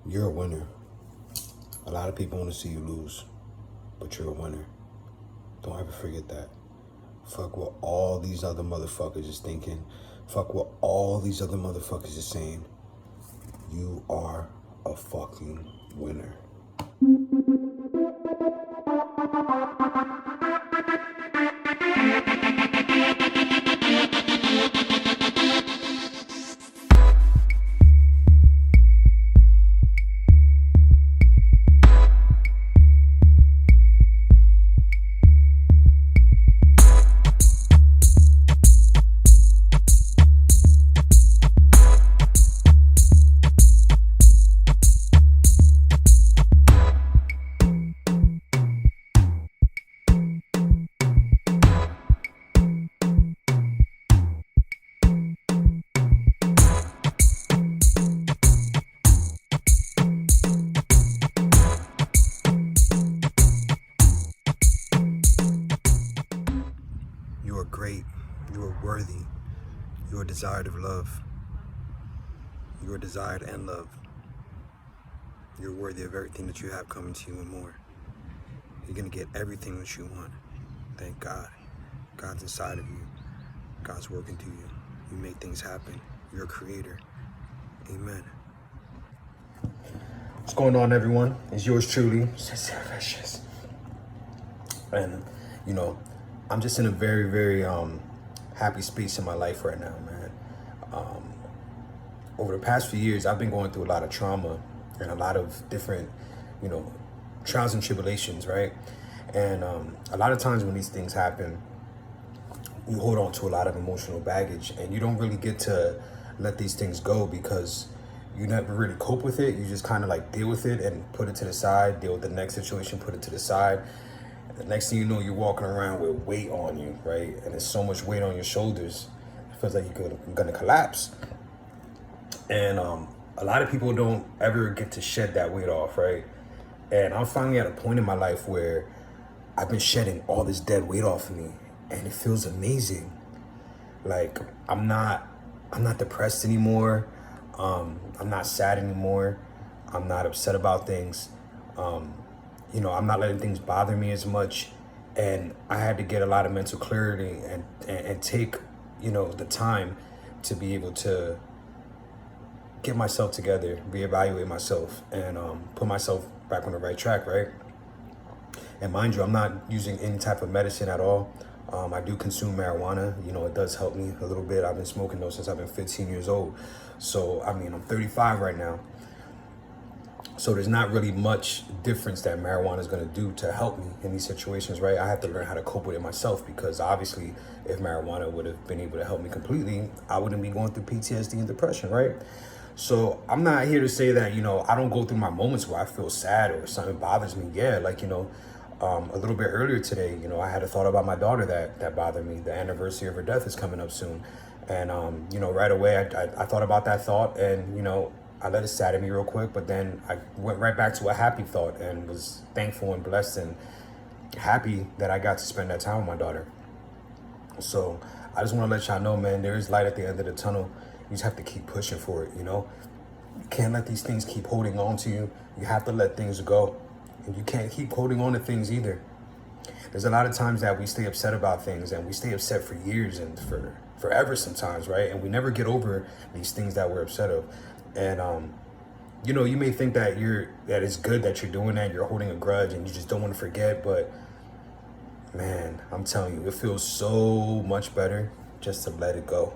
You're a winner. A lot of people want to see you lose, but you're a winner. Don't ever forget that. Fuck what all these other motherfuckers is thinking. Fuck what all these other motherfuckers is saying. You are a fucking winner. You are great. You are worthy. You are desired of love. You are desired and loved. You're worthy of everything that you have coming to you and more. You're going to get everything that you want. Thank God. God's inside of you. God's working through you. You make things happen. You're a creator. Amen. What's going on, everyone? It's yours truly, Celestine. And, you know, I'm just in a very, very happy space in my life right now, man. Over the past few years, I've been going through a lot of trauma and a lot of different, you know, trials and tribulations, right? And a lot of times when these things happen, you hold on to a lot of emotional baggage and you don't really get to let these things go because you never really cope with it. You just kind of like deal with it and put it to the side, deal with the next situation, put it to the side. The next thing you know, you're walking around with weight on you, right? And there's so much weight on your shoulders. It feels like you're gonna collapse. And a lot of people don't ever get to shed that weight off, right? And I'm finally at a point in my life where I've been shedding all this dead weight off of me, and it feels amazing. Like I'm not depressed anymore. I'm not sad anymore. I'm not upset about things. You know, I'm not letting things bother me as much. And I had to get a lot of mental clarity and take, you know, the time to be able to get myself together, reevaluate myself, and put myself back on the right track, right? And mind you, I'm not using any type of medicine at all. I do consume marijuana. You know, it does help me a little bit. I've been smoking though since I've been 15 years old. So, I mean, I'm 35 right now. So there's not really much difference that marijuana is going to do to help me in these situations, right? I have to learn how to cope with it myself because obviously if marijuana would have been able to help me completely, I wouldn't be going through PTSD and depression, right? So I'm not here to say that, you know, I don't go through my moments where I feel sad or something bothers me. Yeah, like, you know, a little bit earlier today, you know, I had a thought about my daughter that bothered me. The anniversary of her death is coming up soon. And, you know, right away, I thought about that thought and, you know, I let it sadden me real quick, but then I went right back to a happy thought and was thankful and blessed and happy that I got to spend that time with my daughter. So I just want to let y'all know, man, there is light at the end of the tunnel. You just have to keep pushing for it, you know? You can't let these things keep holding on to you. You have to let things go. And you can't keep holding on to things either. There's a lot of times that we stay upset about things and we stay upset for years and for forever sometimes, right? And we never get over these things that we're upset of. And you know, you may think that it's good that you're doing that, you're holding a grudge and you just don't want to forget, but man, I'm telling you, it feels so much better just to let it go.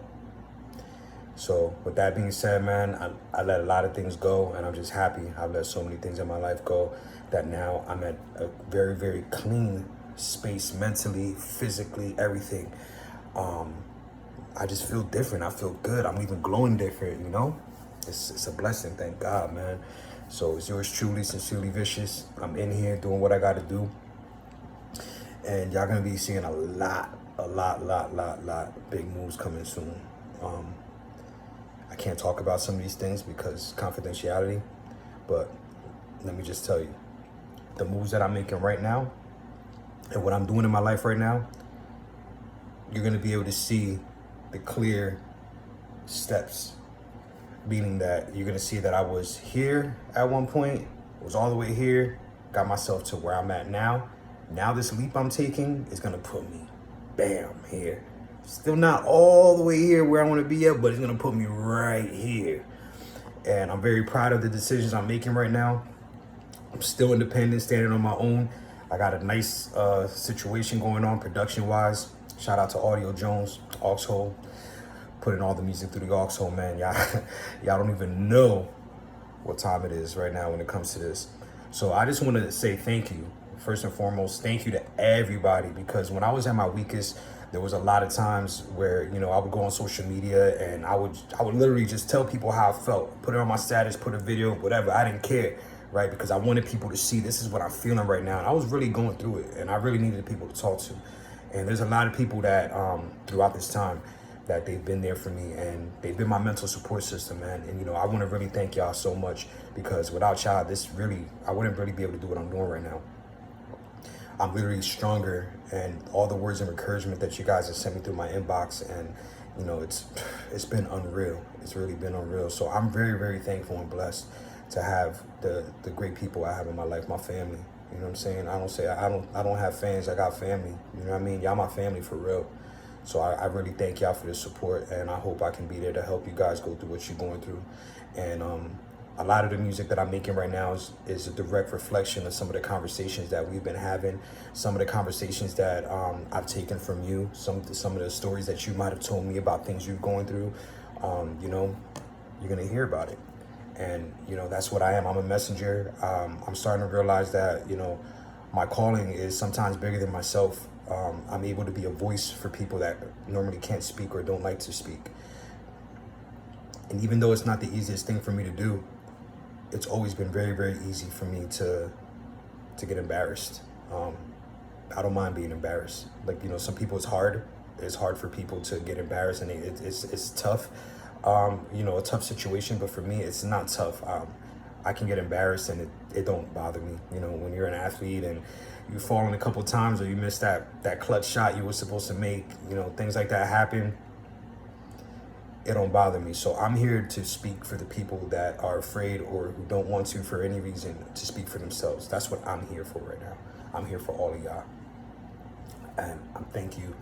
So with that being said, man, I let a lot of things go and I'm just happy. I've let so many things in my life go that now I'm at a very, very clean space mentally, physically, everything. I just feel different. I feel good. I'm even glowing different, you know? It's a blessing, thank God, man. So it's yours truly, Sincerely Vicious. I'm in here doing what I got to do. And y'all gonna be seeing a lot big moves coming soon. I can't talk about some of these things because confidentiality, but let me just tell you, the moves that I'm making right now and what I'm doing in my life right now, you're gonna be able to see the clear steps meaning that you're gonna see that I was here at one point, was all the way here, got myself to where I'm at now. Now this leap I'm taking is gonna put me, bam, here. Still not all the way here where I wanna be at, but it's gonna put me right here. And I'm very proud of the decisions I'm making right now. I'm still independent, standing on my own. I got a nice situation going on production-wise. Shout out to Audio Jones, Aux putting all the music through the Aux man. Y'all don't even know what time it is right now when it comes to this. So I just want to say thank you. First and foremost, thank you to everybody, because when I was at my weakest, there was a lot of times where, you know, I would go on social media and I would literally just tell people how I felt, put it on my status, put a video, whatever. I didn't care, right? Because I wanted people to see this is what I'm feeling right now. And I was really going through it, and I really needed people to talk to. And there's a lot of people that throughout this time that they've been there for me, and they've been my mental support system, man. And, you know, I want to really thank y'all so much, because without y'all, I wouldn't really be able to do what I'm doing right now. I'm literally stronger, and all the words of encouragement that you guys have sent me through my inbox, and, you know, it's been unreal. It's really been unreal. So I'm very, very thankful and blessed to have the great people I have in my life, my family. You know what I'm saying? I don't have fans, I got family. You know what I mean? Y'all my family for real. So I really thank y'all for the support, and I hope I can be there to help you guys go through what you're going through. And a lot of the music that I'm making right now is a direct reflection of some of the conversations that we've been having, some of the conversations that I've taken from you, some of the stories that you might have told me about things you're going through. You know, you're gonna hear about it. And, you know, that's what I am. I'm a messenger. I'm starting to realize that, you know, my calling is sometimes bigger than myself. I'm able to be a voice for people that normally can't speak or don't like to speak. And even though it's not the easiest thing for me to do, it's always been very, very easy for me to get embarrassed. I don't mind being embarrassed. Like, you know, some people it's hard. It's hard for people to get embarrassed, and it's tough. You know, a tough situation, but for me, it's not tough. I can get embarrassed and it don't bother me. You know, when you're an athlete and you fall in a couple times, or you miss that clutch shot you were supposed to make, you know, things like that happen, it don't bother me. So I'm here to speak for the people that are afraid or who don't want to, for any reason, to speak for themselves. That's what I'm here for right now. I'm here for all of y'all. And thank you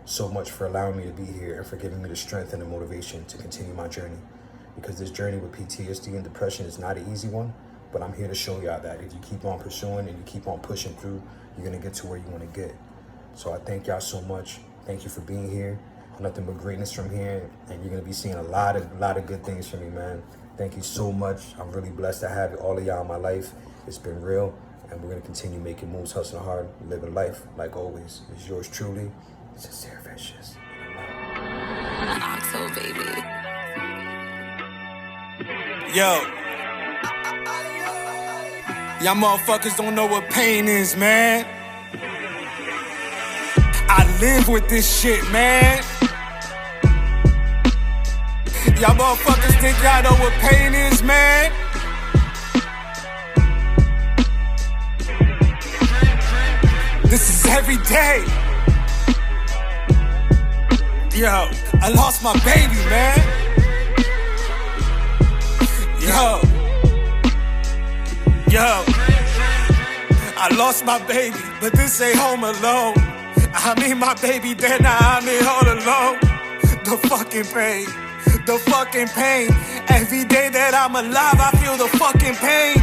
so much for allowing me to be here and for giving me the strength and the motivation to continue my journey. Because this journey with PTSD and depression is not an easy one, but I'm here to show y'all that if you keep on pursuing and you keep on pushing through, you're gonna get to where you wanna get. So I thank y'all so much. Thank you for being here. Nothing but greatness from here, and you're gonna be seeing a lot of good things from me, man. Thank you so much. I'm really blessed to have all of y'all in my life. It's been real, and we're gonna continue making moves, hustling hard, living life like always. It's yours truly, Sincere Vicious. Oxo, baby. Yo. Y'all motherfuckers don't know what pain is, man. I live with this shit, man. Y'all motherfuckers think y'all know what pain is, man? This is every day. Yo, I lost my baby, man. Yo, I lost my baby, but this ain't home alone. I mean my baby dead, now I'm in all alone. The fucking pain. Every day that I'm alive, I feel the fucking pain.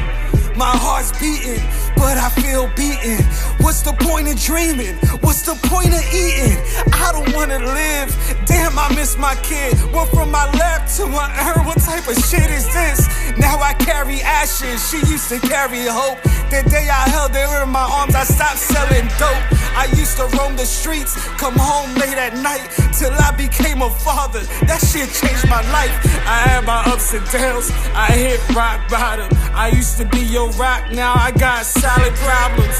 My heart's beating, but I feel beaten. What's the point of dreaming? What's the point of eating? I don't wanna live. Damn, I miss my kid. Went from my left to my urn. What type of shit is this? Now I carry ashes. She used to carry hope. The day I held her in my arms, I stopped selling dope. I used to roam the streets, come home late at night, till I became a father. That shit changed my life. I had my ups and downs. I hit rock bottom. I used to be your rock, now I got solid problems.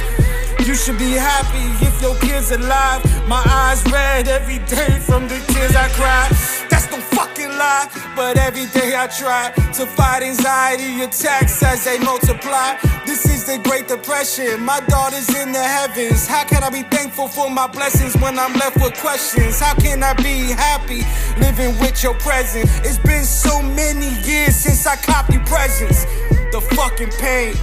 You should be happy if your kid's alive. My eyes red every day from the tears I cry. That's no fucking lie, but every day I try to fight anxiety attacks as they multiply. This is the Great Depression, my daughter's in the heavens. How can I be thankful for my blessings when I'm left with questions? How can I be happy living with your presence? It's been so many years since I copped you presents. The fucking pain,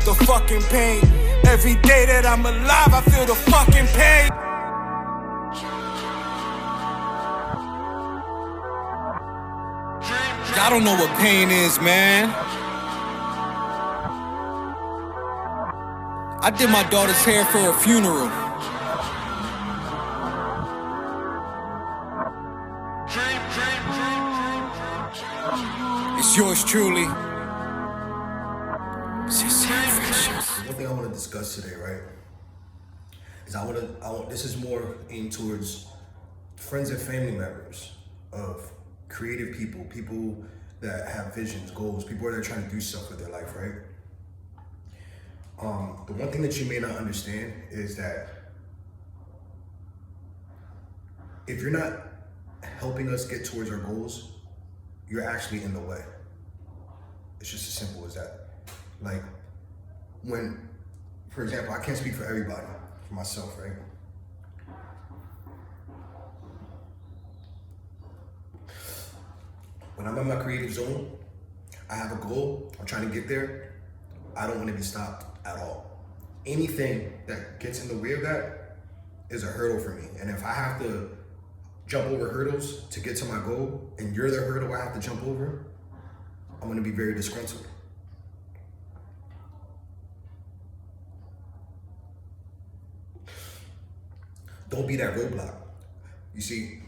the fucking pain. Every day that I'm alive, I feel the fucking pain. Y'all don't know what pain is, man. I did my daughter's hair for her funeral. It's yours truly. One thing I want to discuss today, right, is I want this is more aimed towards friends and family members of creative people that have visions, goals, people that are trying to do stuff with their life, right? The one thing that you may not understand is that if you're not helping us get towards our goals, you're actually in the way. It's just as simple as that. Like, when, for example, I can't speak for everybody, for myself, right? When I'm in my creative zone, I have a goal, I'm trying to get there, I don't want to be stopped at all. Anything that gets in the way of that is a hurdle for me. And if I have to jump over hurdles to get to my goal, and you're the hurdle I have to jump over, I'm gonna be very disgruntled. Don't be that roadblock. You see,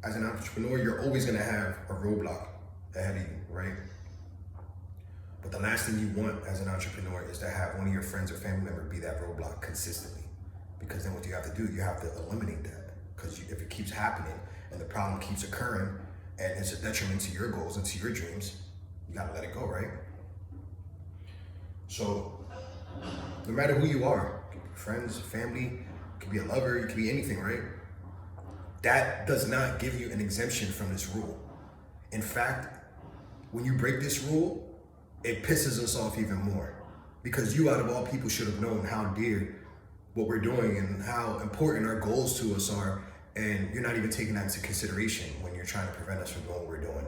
as an entrepreneur, you're always gonna have a roadblock ahead of you, right? But the last thing you want as an entrepreneur is to have one of your friends or family member be that roadblock consistently. Because then what you have to do, you have to eliminate that. Because if it keeps happening and the problem keeps occurring and it's a detriment to your goals and to your dreams, you gotta let it go, right? So, no matter who you are, friends, family, it could be a lover, it could be anything, right? That does not give you an exemption from this rule. In fact, when you break this rule, it pisses us off even more. Because you, out of all people, should have known how dear what we're doing and how important our goals to us are, and you're not even taking that into consideration when you're trying to prevent us from doing what we're doing.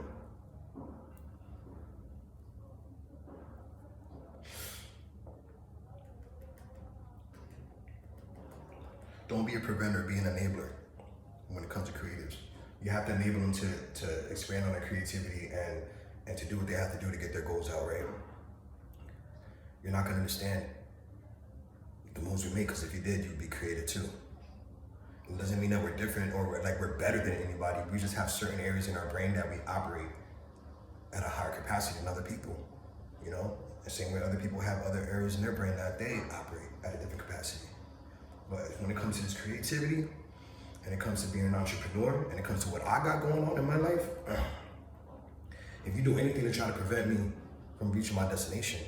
Don't be a preventer, be an enabler when it comes to creatives. You have to enable them to expand on their creativity and to do what they have to do to get their goals out, right? You're not gonna understand the moves we make, because if you did, you'd be creative too. It doesn't mean that we're different or we're better than anybody. We just have certain areas in our brain that we operate at a higher capacity than other people, you know? The same way other people have other areas in their brain that they operate at a different capacity. But when it comes to this creativity, and it comes to being an entrepreneur, and it comes to what I got going on in my life, if you do anything to try to prevent me from reaching my destination,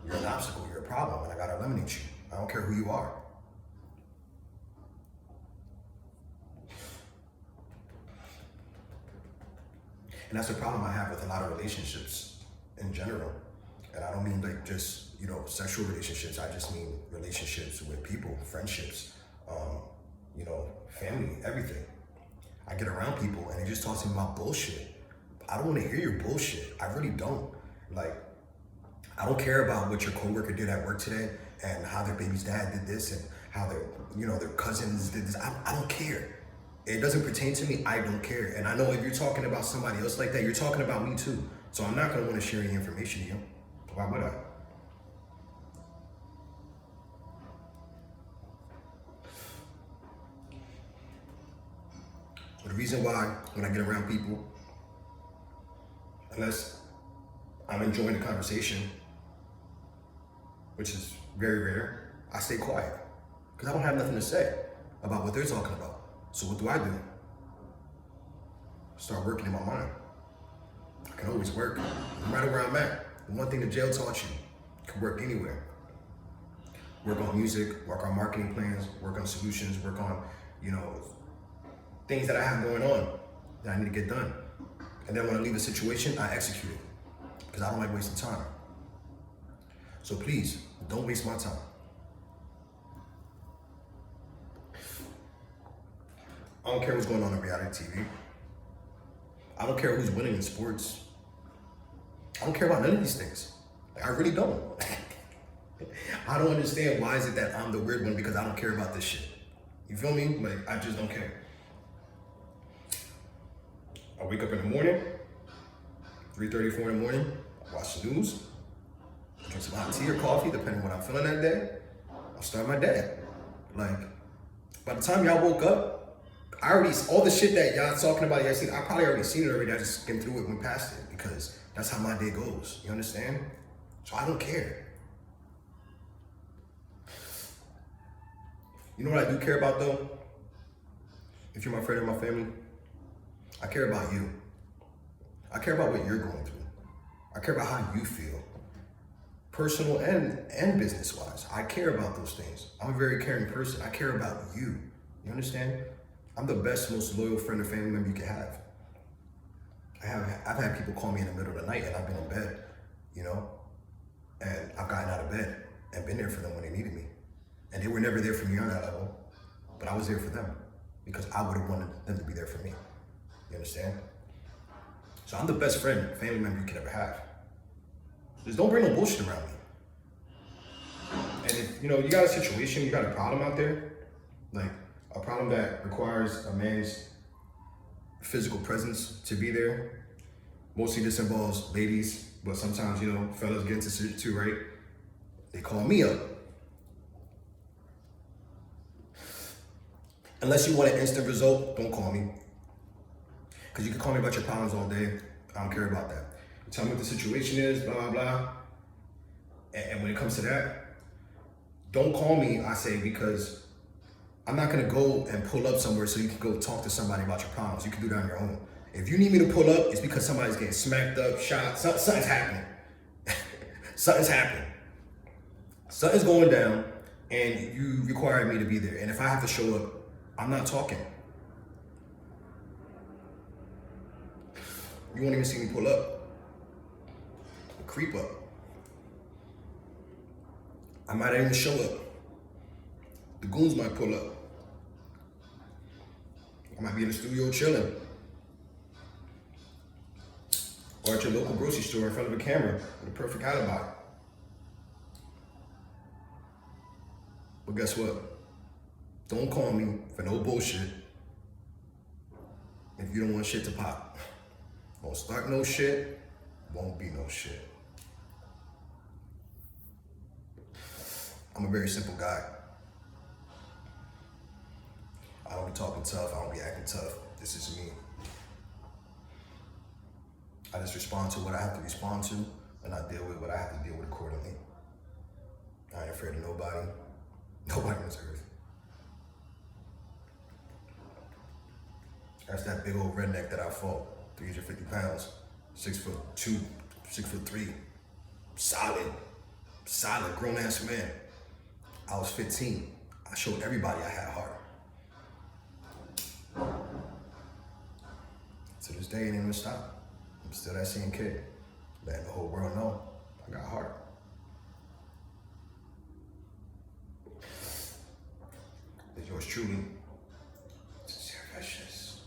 you're an obstacle, you're a problem, and I gotta eliminate you. I don't care who you are. And that's the problem I have with a lot of relationships in general. And I don't mean like just, sexual relationships. I just mean relationships with people, friendships, family, everything. I get around people and they just talk to me about bullshit. I don't want to hear your bullshit. I really don't. Like, I don't care about what your coworker did at work today and how their baby's dad did this and how their cousins did this. I don't care. It doesn't pertain to me. I don't care. And I know if you're talking about somebody else like that, you're talking about me too. So I'm not going to want to share any information to you. Why would I? The reason why, when I get around people, unless I'm enjoying the conversation, which is very rare, I stay quiet. Because I don't have nothing to say about what they're talking about. So what do? Start working in my mind. I can always work, no matter where I'm at. The one thing the jail taught you can work anywhere. Work on music, work on marketing plans, work on solutions, work on, things that I have going on that I need to get done. And then when I leave a situation, I execute it. Because I don't like wasting time. So please, don't waste my time. I don't care what's going on in reality TV. I don't care who's winning in sports. I don't care about none of these things. Like, I really don't. I don't understand why is it that I'm the weird one because I don't care about this shit. You feel me? Like, I just don't care. I wake up in the morning, 3:30, 4 in the morning, I watch the news, drink some hot tea or coffee, depending on what I'm feeling that day. I'll start my day. Like, by the time y'all woke up, all the shit that y'all talking about, y'all seen, I probably already seen it already. I just skimmed through it, went past it, because that's how my day goes. You understand? So I don't care. You know what I do care about though? If you're my friend or my family, I care about you. I care about what you're going through. I care about how you feel. Personal and business-wise. I care about those things. I'm a very caring person. I care about you. You understand? I'm the best, most loyal friend or family member you can have. I've had people call me in the middle of the night and I've been in bed, you know? And I've gotten out of bed and been there for them when they needed me. And they were never there for me on that level, but I was there for them because I would have wanted them to be there for me. You understand? So I'm the best friend, family member you can ever have. Just don't bring no bullshit around me. And if, you know, you got a situation, you got a problem out there, like a problem that requires a man's physical presence to be there. Mostly this involves ladies, but sometimes, you know, fellas get into it too, right? They call me up. Unless you want an instant result, don't call me. Because you can call me about your problems all day. I don't care about that. Tell me what the situation is, blah, blah, blah. And when it comes to that, don't call me, I say, because I'm not gonna go and pull up somewhere so you can go talk to somebody about your problems. You can do that on your own. If you need me to pull up, it's because somebody's getting smacked up, shot, something's happening. Something's happening. Something's going down, and you require me to be there. And if I have to show up, I'm not talking. You won't even see me pull up. Creep up. I might not even show up. The goons might pull up. I might be in the studio chilling. Or at your local grocery store in front of a camera with a perfect alibi. But guess what? Don't call me for no bullshit if you don't want shit to pop. Won't start no shit, won't be no shit. I'm a very simple guy. I don't be talking tough, I don't be acting tough. This is me. I just respond to what I have to respond to, and I deal with what I have to deal with accordingly. I ain't afraid of nobody. Nobody on this earth. That's that big old redneck that I fought. 350 pounds, 6'2", 6'3", solid grown ass man. I was 15. I showed everybody I had heart. To this day, it ain't gonna stop. I'm still that same kid, letting the whole world know I got heart. It's yours truly. Sincere Vicious.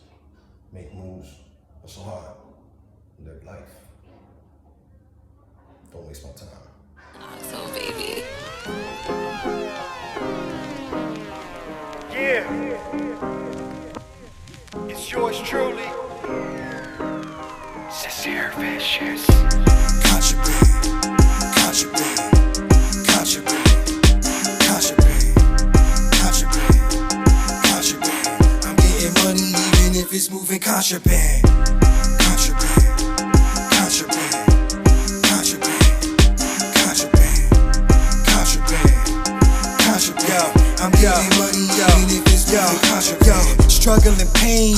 Make moves. Hustle hard. Live life. Don't waste my time. So baby. Yeah. It's yours truly. Sincere Vicious. Contraband. I'm getting money even if it's moving contraband. I'm getting money even if it's moving contraband. Struggling pain,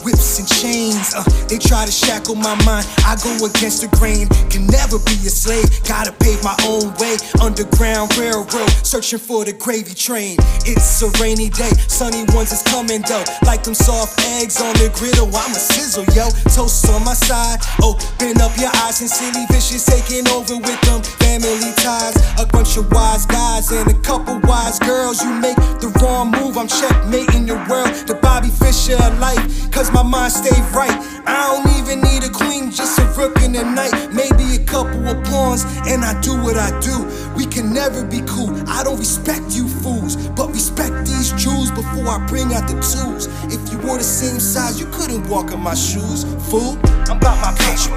whips and chains, they try to shackle my mind. I go against the grain, can never be a slave. Gotta pave my own way, Underground Railroad, searching for the gravy train. It's a rainy day, sunny ones is coming though. Like them soft eggs on the griddle, I'm a sizzle, yo. Toast on my side, open up your eyes. Sincerely Vicious taking over with them family ties. A bunch of wise guys and a couple wise girls. You make the wrong move, I'm checkmating your world. The Bobby Fischer of life, cause my mind stay behave right. I don't even need a queen, just a rook in the night. Maybe a couple of pawns, and I do what I do. We can never be cool. I don't respect you fools, but respect these jewels before I bring out the tools. If you were the same size, you couldn't walk in my shoes, fool. I'm about my paper,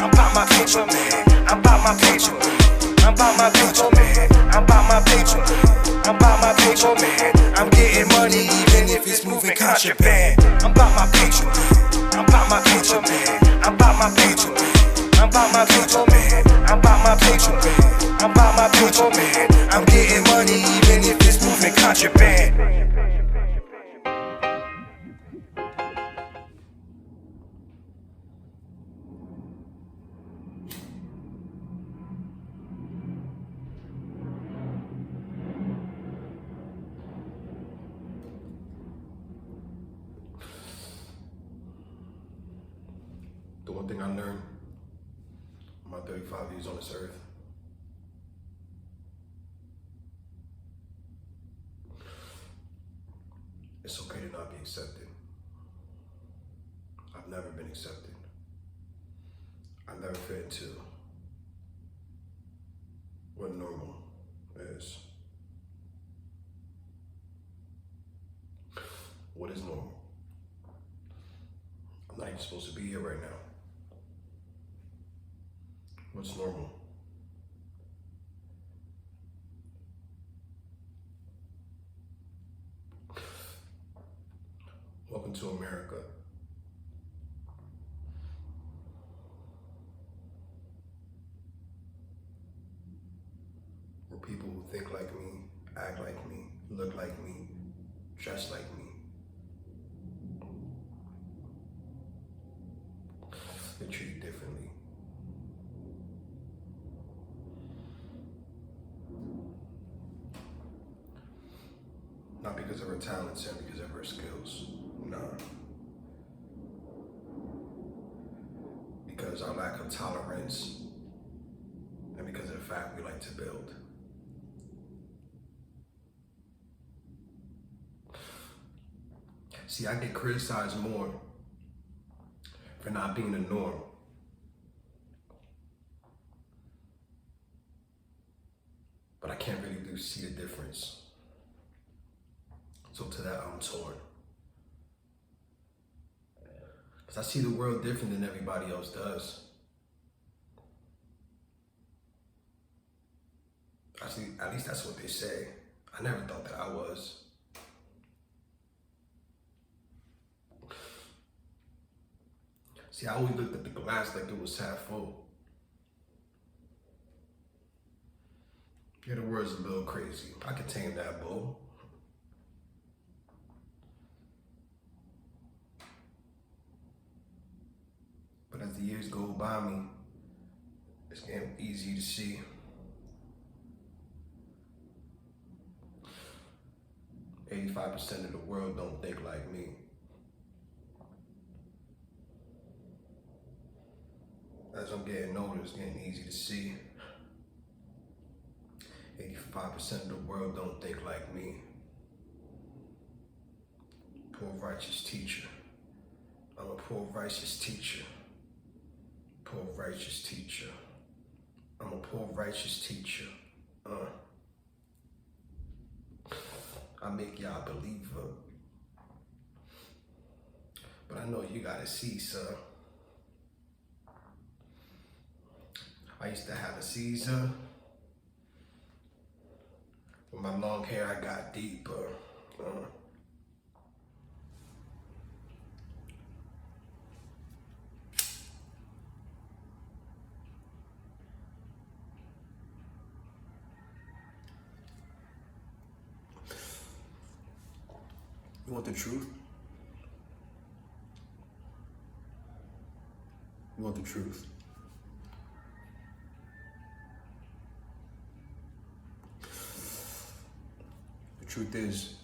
I'm about my paper, man. I'm about my paper, I'm about my paper, man. I'm about my paper, I'm about my paper, man. I'm getting money even if it's moving contraband. I'm about my paper, I'm about my paper, man. I'm about my paper, I'm about my paper, man. I'm about my paper, man. I'm about my paper, man. I'm getting money even if it's moving contraband. The one thing I learned in my 35 years on this earth, it's okay to not be accepted. I've never been accepted. I never fit into what normal is. What is normal? I'm not even supposed to be here right now. What's normal? Welcome to America. Where people who think like me, act like me, look like me, dress like me, they're treated differently. Not because of her talents and because of her skills, no. Because our lack of tolerance and because of the fact we like to build. See, I get criticized more for not being the norm. But I can't really see the difference. So to that, I'm torn. Because I see the world different than everybody else does. Actually, at least that's what they say. I never thought that I was. See, I always looked at the glass like it was half full. Yeah, the world's a little crazy. I can tame that bull. But as the years go by me, it's getting easy to see. "85% of the world don't think like me." As I'm getting older, it's getting easy to see. 85% of the world don't think like me. Poor righteous teacher. I'm a poor righteous teacher. Poor righteous teacher. I'm a poor righteous teacher. I make y'all believe her. But I know you gotta see, sir. I used to have a Caesar. With my long hair, I got deeper. You want the truth? You want the truth? The truth is,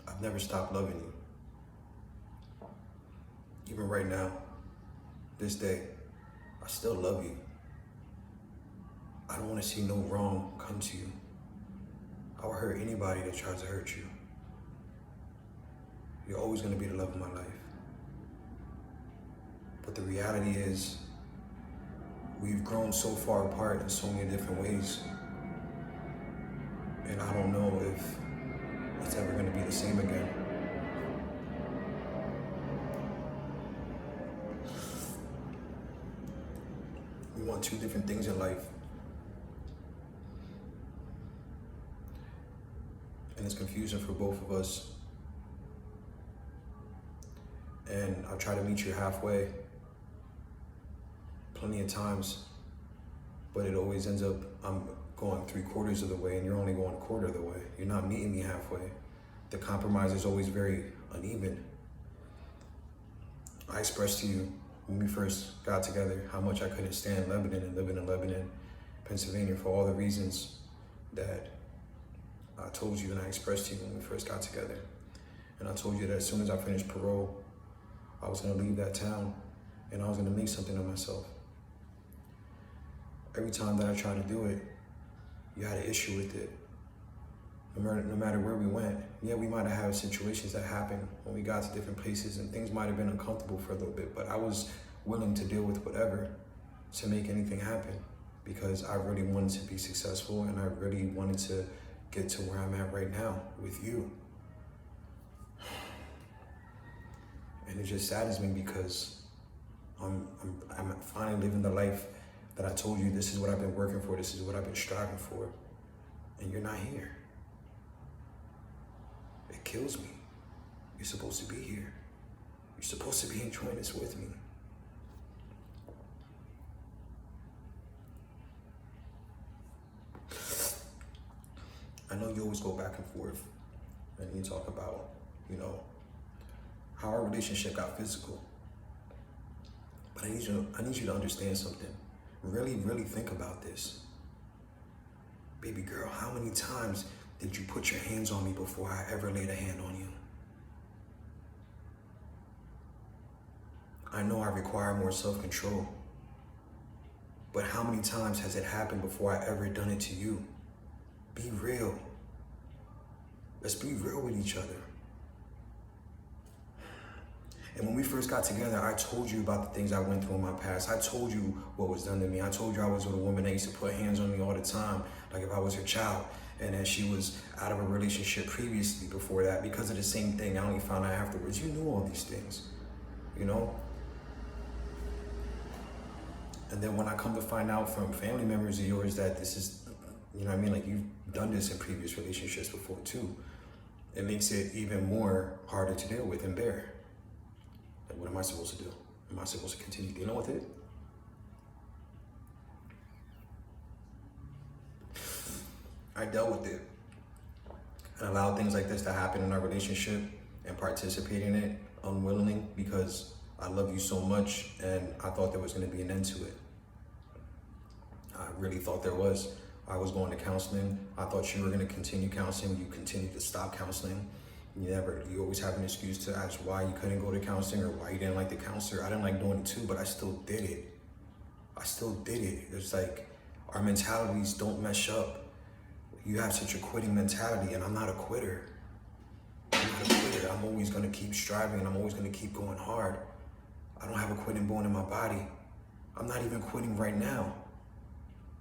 I've never stopped loving you. Even right now, this day, I still love you. I don't want to see no wrong come to you. I will hurt anybody that tries to hurt you. You're always going to be the love of my life. But the reality is, we've grown so far apart in so many different ways. And I don't know if it's ever going to be the same again. We want two different things in life. And it's confusing for both of us. And I'll try to meet you halfway plenty of times, but it always ends up I'm going 3/4 of the way and you're only going 1/4 of the way. You're not meeting me halfway. The compromise is always very uneven. I expressed to you when we first got together how much I couldn't stand Lebanon and living in Lebanon, Pennsylvania, for all the reasons that I told you and I expressed to you when we first got together. And I told you that as soon as I finished parole, I was gonna leave that town and I was gonna make something of myself. Every time that I tried to do it, you had an issue with it. No matter where we went, yeah, we might have had situations that happened when we got to different places and things might have been uncomfortable for a little bit, but I was willing to deal with whatever to make anything happen because I really wanted to be successful and I really wanted to get to where I'm at right now with you. And it just saddens me because I'm finally living the life that I told you this is what I've been working for, this is what I've been striving for, and you're not here. It kills me. You're supposed to be here. You're supposed to be enjoying this with me. I know you always go back and forth and you talk about, how our relationship got physical. But I need you to understand something. Really, really think about this. Baby girl, how many times did you put your hands on me before I ever laid a hand on you? I know I require more self-control, but how many times has it happened before I ever done it to you? Be real. Let's be real with each other. And when we first got together, I told you about the things I went through in my past. I told you what was done to me. I told you I was with a woman that used to put hands on me all the time, like if I was her child. And then she was out of a relationship previously before that because of the same thing. I only found out afterwards. You knew all these things, And then when I come to find out from family members of yours that this is, like you've done this in previous relationships before too, it makes it even more harder to deal with and bear. Like, what am I supposed to do? Am I supposed to continue dealing with it? I dealt with it and allowed things like this to happen in our relationship and participate in it unwillingly because I love you so much and I thought there was going to be an end to it. I really thought there was. I was going to counseling. I thought you were going to continue counseling. You continued to stop counseling. You always have an excuse to ask why you couldn't go to counseling or why you didn't like the counselor. I didn't like doing it too, but I still did it. It's like our mentalities don't mesh up. You have such a quitting mentality and I'm not a quitter. I'm always gonna keep striving and I'm always gonna keep going hard. I don't have a quitting bone in my body. I'm not even quitting right now.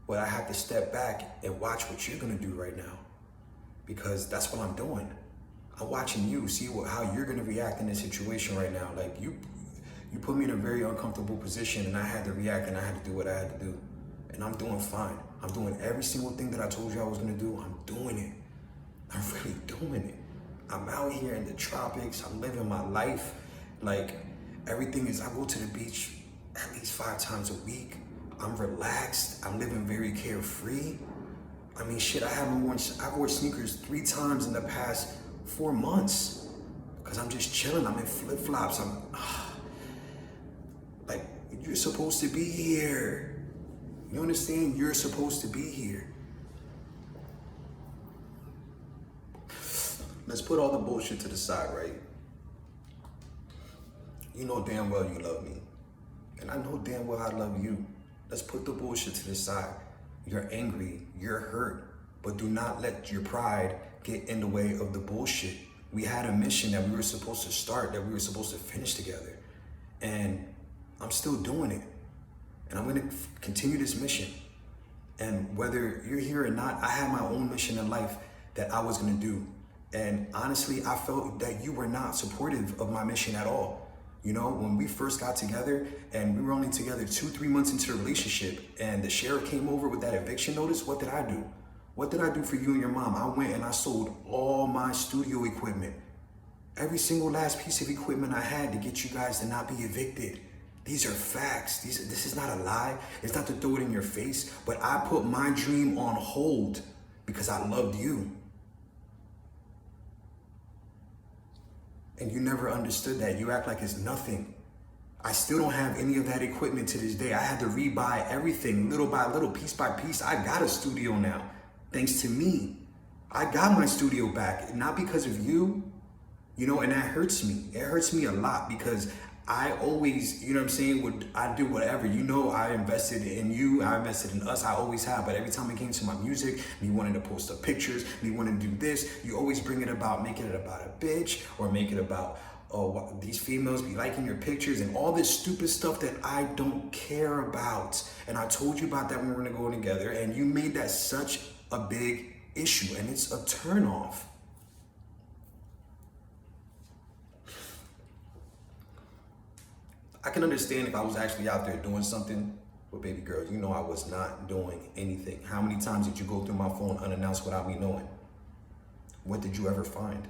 But I have to step back and watch what you're gonna do right now because that's what I'm doing. I'm watching you, see how you're gonna react in this situation right now. Like you put me in a very uncomfortable position and I had to react and I had to do what I had to do. And I'm doing fine. I'm doing every single thing that I told you I was gonna do. I'm doing it. I'm really doing it. I'm out here in the tropics. I'm living my life. Like everything is, I go to the beach at least 5 times a week. I'm relaxed. I'm living very carefree. I mean, shit, I've worn sneakers 3 times in the past 4 months because I'm just chilling. I'm in flip-flops. Like, you're supposed to be here. You understand? You're supposed to be here. Let's put all the bullshit to the side, right? You know damn well you love me. And I know damn well I love you. Let's put the bullshit to the side. You're angry, you're hurt, but do not let your pride get in the way of the bullshit. We had a mission that we were supposed to start, that we were supposed to finish together. And I'm still doing it. And I'm gonna continue this mission. And whether you're here or not, I had my own mission in life that I was gonna do. And honestly, I felt that you were not supportive of my mission at all. You know, when we first got together and we were only together 2-3 months into the relationship and the sheriff came over with that eviction notice, what did I do? What did I do for you and your mom? I went and I sold all my studio equipment. Every single last piece of equipment I had to get you guys to not be evicted. These are facts. This is not a lie. It's not to throw it in your face, but I put my dream on hold because I loved you. And you never understood that. You act like it's nothing. I still don't have any of that equipment to this day. I had to rebuy everything little by little, piece by piece. I got a studio now, thanks to me. I got my studio back, not because of you, you know, and that hurts me. It hurts me a lot because I always, you know what I'm saying, I do whatever. You know, I invested in you, I invested in us, I always have. But every time it came to my music, me wanting to post up pictures, me wanting to do this, you always bring it about, making it about a bitch, or make it about, oh, these females be liking your pictures and all this stupid stuff that I don't care about. And I told you about that when we were gonna go together, and you made that such a big issue, and it's a turnoff. I can understand if I was actually out there doing something, but baby girl, you know I was not doing anything. How many times did you go through my phone unannounced without me knowing? What did you ever find?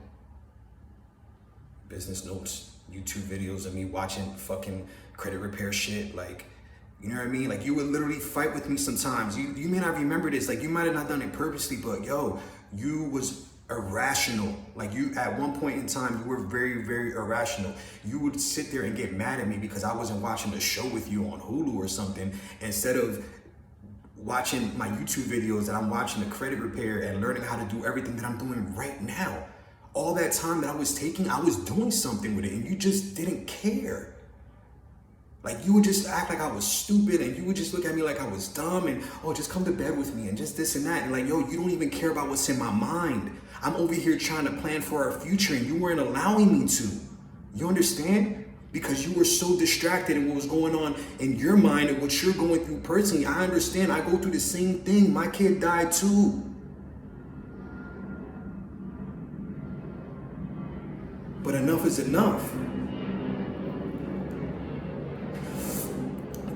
Business notes, YouTube videos of me watching fucking credit repair shit, like, you know what I mean? Like, you would literally fight with me sometimes. You may not remember this, like, you might have not done it purposely, but yo, you was irrational. Like, you, at one point in time, you were very, very irrational. You would sit there and get mad at me because I wasn't watching the show with you on Hulu or something, instead of watching my YouTube videos that I'm watching the credit repair and learning how to do everything that I'm doing right now. All that time that I was taking, I was doing something with it, and you just didn't care. Like, you would just act like I was stupid, and you would just look at me like I was dumb, and, oh, just come to bed with me, and just this and that. And like, yo, you don't even care about what's in my mind. I'm over here trying to plan for our future, and you weren't allowing me to. You understand? Because you were so distracted in what was going on in your mind and what you're going through personally. I understand. I go through the same thing. My kid died too. But enough is enough.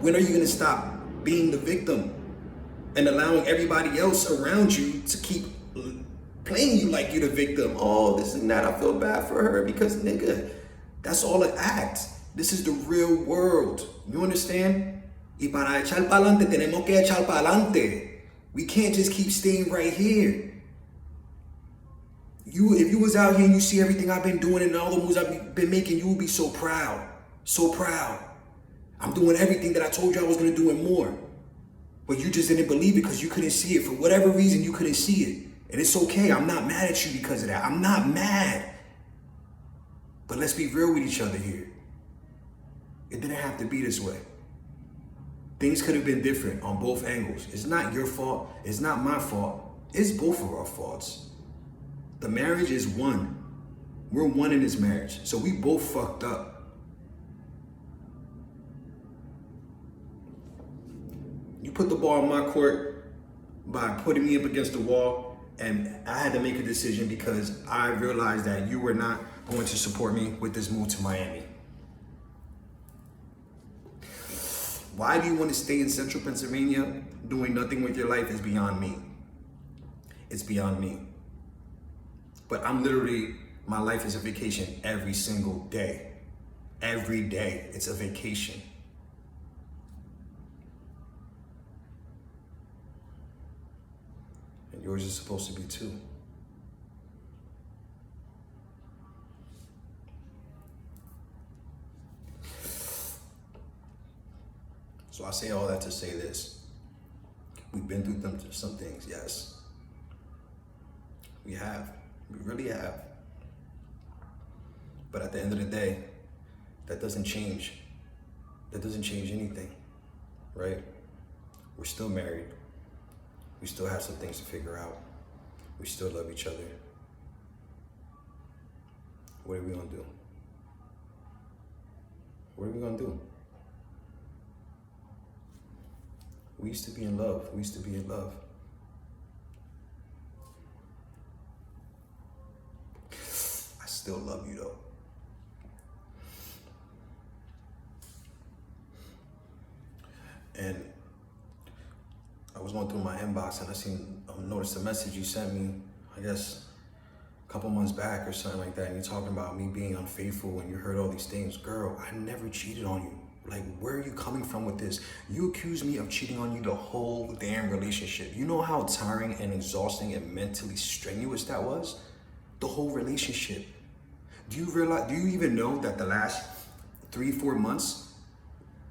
When are you gonna stop being the victim and allowing everybody else around you to keep playing you like you're the victim? Oh, this and that, I feel bad for her because, nigga, that's all an act. This is the real world. You understand? Y para echar pa'lante, tenemos que echar pa'lante. We can't just keep staying right here. If you was out here and you see everything I've been doing and all the moves I've been making, you would be so proud. So proud. I'm doing everything that I told you I was gonna do and more. But you just didn't believe it because you couldn't see it. For whatever reason, you couldn't see it. And it's okay, I'm not mad at you because of that. I'm not mad. But let's be real with each other here. It didn't have to be this way. Things could have been different on both angles. It's not your fault, it's not my fault. It's both of our faults. The marriage is one. We're one in this marriage. So we both fucked up. You put the ball in my court by putting me up against the wall, and I had to make a decision because I realized that you were not going to support me with this move to Miami. Why do you want to stay in central Pennsylvania doing nothing with your life is beyond me. It's beyond me. But I'm literally, my life is a vacation every single day. Every day, it's a vacation. And yours is supposed to be too. So I say all that to say this. We've been through some things, yes. We have. We really have. But at the end of the day, that doesn't change. That doesn't change anything, right? We're still married. We still have some things to figure out. We still love each other. What are we gonna do? What are we gonna do? We used to be in love. We used to be in love. I still love you though. And I was going through my inbox and I noticed a message you sent me, I guess, a couple months back or something like that. And you're talking about me being unfaithful and you heard all these things. Girl, I never cheated on you. Like, where are you coming from with this? You accused me of cheating on you the whole damn relationship. You know how tiring and exhausting and mentally strenuous that was? The whole relationship. Do you even know that the last 3-4 months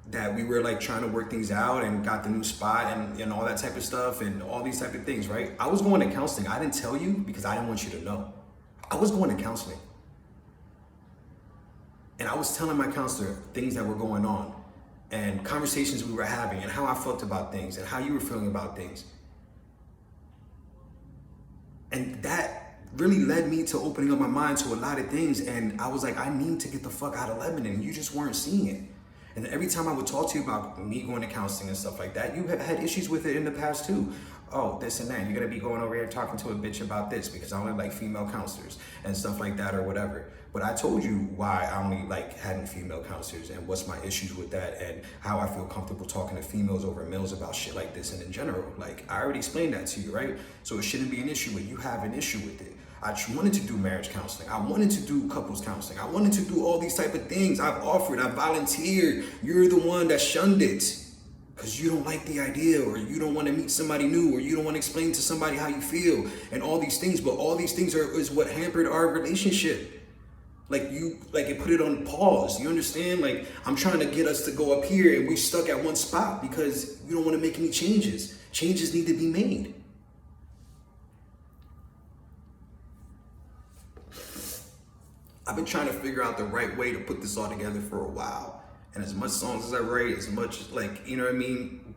that we were like trying to work things out and got the new spot and all that type of stuff and all these type of things, right? I was going to counseling. I didn't tell you because I didn't want you to know. I was going to counseling. And I was telling my counselor things that were going on and conversations we were having and how I felt about things and how you were feeling about things. And that really led me to opening up my mind to a lot of things. And I was like, I need to get the fuck out of Lebanon. And you just weren't seeing it. And every time I would talk to you about me going to counseling and stuff like that, you have had issues with it in the past too. Oh, this and that. You're going to be going over here talking to a bitch about this because I only like female counselors and stuff like that or whatever. But I told you why I only like having female counselors and what's my issues with that and how I feel comfortable talking to females over males about shit like this and in general. Like, I already explained that to you, right? So it shouldn't be an issue, but you have an issue with it. I wanted to do marriage counseling. I wanted to do couples counseling. I wanted to do all these type of things. I've offered, I've volunteered. You're the one that shunned it because you don't like the idea or you don't want to meet somebody new or you don't want to explain to somebody how you feel and all these things. But all these things is what hampered our relationship. Like it put it on pause. You understand? Like, I'm trying to get us to go up here and we're stuck at one spot because you don't want to make any changes. Changes need to be made. I've been trying to figure out the right way to put this all together for a while. And as much songs as I write, as much like, you know what I mean?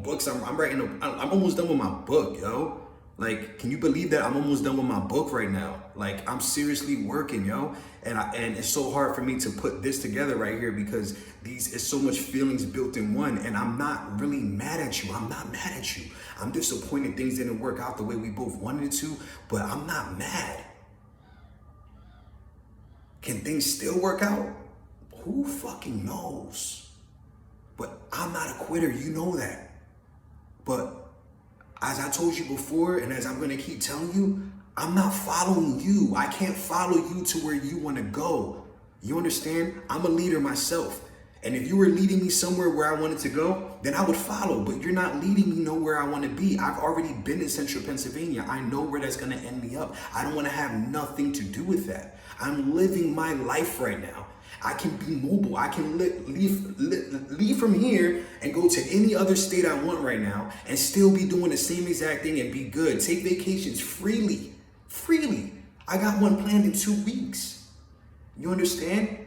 Books, I'm writing, I'm almost done with my book, yo. Like, can you believe that I'm almost done with my book right now? Like, I'm seriously working, yo. And it's so hard for me to put this together right here because it's so much feelings built in one. And I'm not really mad at you. I'm not mad at you. I'm disappointed things didn't work out the way we both wanted it to, but I'm not mad. Can things still work out? Who fucking knows? But I'm not a quitter, you know that. But as I told you before, and as I'm gonna keep telling you, I'm not following you. I can't follow you to where you wanna go. You understand? I'm a leader myself. And if you were leading me somewhere where I wanted to go, then I would follow, but you're not leading me nowhere I want to be. I've already been in central Pennsylvania. I know where that's going to end me up. I don't want to have nothing to do with that. I'm living my life right now. I can be mobile. I can leave from here and go to any other state I want right now and still be doing the same exact thing and be good. Take vacations freely. I got one planned in 2 weeks. You understand?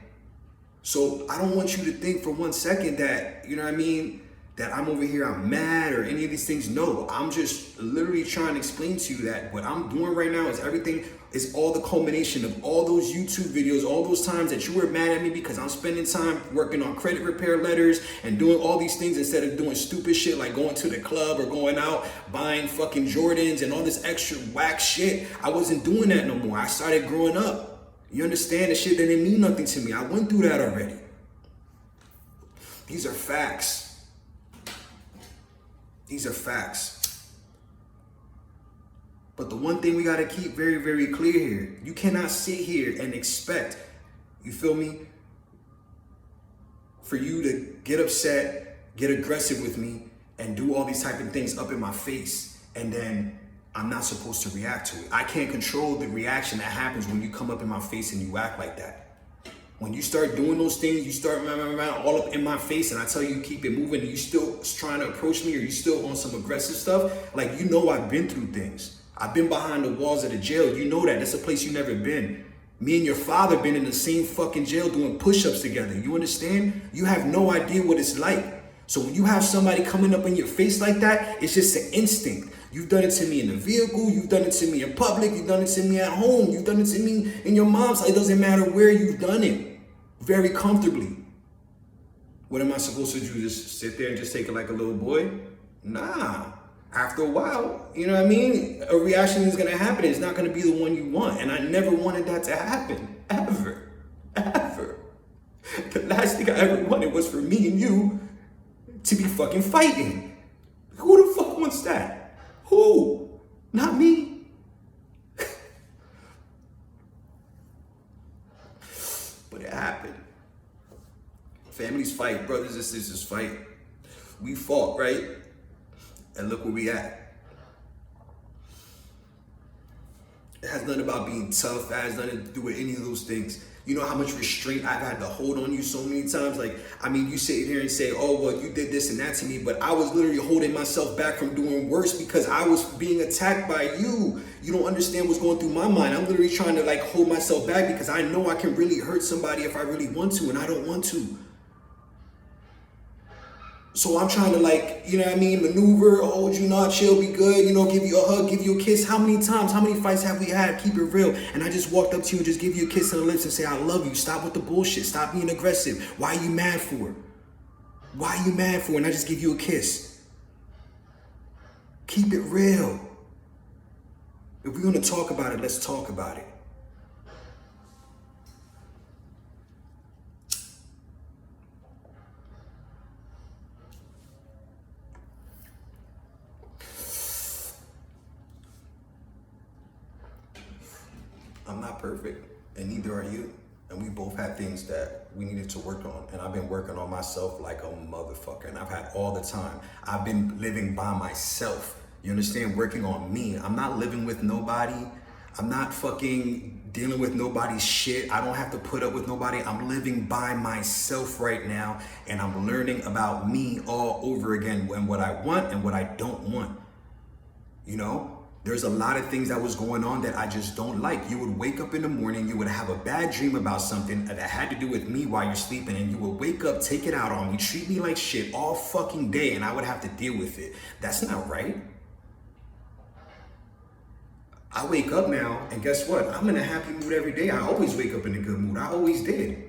So I don't want you to think for 1 second that, you know what I mean, that I'm over here, I'm mad or any of these things. No, I'm just literally trying to explain to you that what I'm doing right now is everything, is all the culmination of all those YouTube videos, all those times that you were mad at me because I'm spending time working on credit repair letters and doing all these things instead of doing stupid shit like going to the club or going out, buying fucking Jordans and all this extra whack shit. I wasn't doing that no more. I started growing up. You understand? The shit didn't mean nothing to me. I went through that already. These are facts. These are facts. But the one thing we got to keep very, very clear here, you cannot sit here and expect, you feel me, for you to get upset, get aggressive with me, and do all these type of things up in my face, and then I'm not supposed to react to it. I can't control the reaction that happens when you come up in my face and you act like that. When you start doing those things, you start all up in my face and I tell you keep it moving and you still trying to approach me or you still on some aggressive stuff, like, you know I've been through things. I've been behind the walls of the jail. You know that. That's a place you never been. Me and your father been in the same fucking jail doing push-ups together. You understand? You have no idea what it's like. So when you have somebody coming up in your face like that, it's just an instinct. You've done it to me in the vehicle. You've done it to me in public. You've done it to me at home. You've done it to me in your mom's house. It doesn't matter where you've done it. Very comfortably. What am I supposed to do? Just sit there and just take it like a little boy? Nah. After a while, you know what I mean? A reaction is gonna happen. It's not gonna be the one you want. And I never wanted that to happen. Ever. Ever. The last thing I ever wanted was for me and you to be fucking fighting. Who the fuck wants that? Who? Not me. But it happened. Families fight, brothers and sisters fight. We fought, right? And look where we at. It has nothing about being tough. It has nothing to do with any of those things. You know how much restraint I've had to hold on you so many times? Like, I mean, you sit here and say, oh, well, you did this and that to me, but I was literally holding myself back from doing worse because I was being attacked by you. You don't understand what's going through my mind. I'm literally trying to like hold myself back because I know I can really hurt somebody if I really want to, and I don't want to. So I'm trying to like, you know what I mean, maneuver, hold you, not chill, be good, you know, give you a hug, give you a kiss. How many times, how many fights have we had? Keep it real. And I just walked up to you and just give you a kiss on the lips and say, I love you. Stop with the bullshit. Stop being aggressive. Why are you mad for? Why are you mad for? And I just give you a kiss. Keep it real. If we're going to talk about it, let's talk about it. I'm not perfect, and neither are you. And we both had things that we needed to work on. And I've been working on myself like a motherfucker. And I've had all the time. I've been living by myself. You understand? Working on me. I'm not living with nobody. I'm not fucking dealing with nobody's shit. I don't have to put up with nobody. I'm living by myself right now. And I'm learning about me all over again, and what I want and what I don't want. You know? There's a lot of things that was going on that I just don't like. You would wake up in the morning, you would have a bad dream about something that had to do with me while you're sleeping, and you would wake up, take it out on me, treat me like shit all fucking day, and I would have to deal with it. That's not right. I wake up now, and guess what? I'm in a happy mood every day. I always wake up in a good mood. I always did.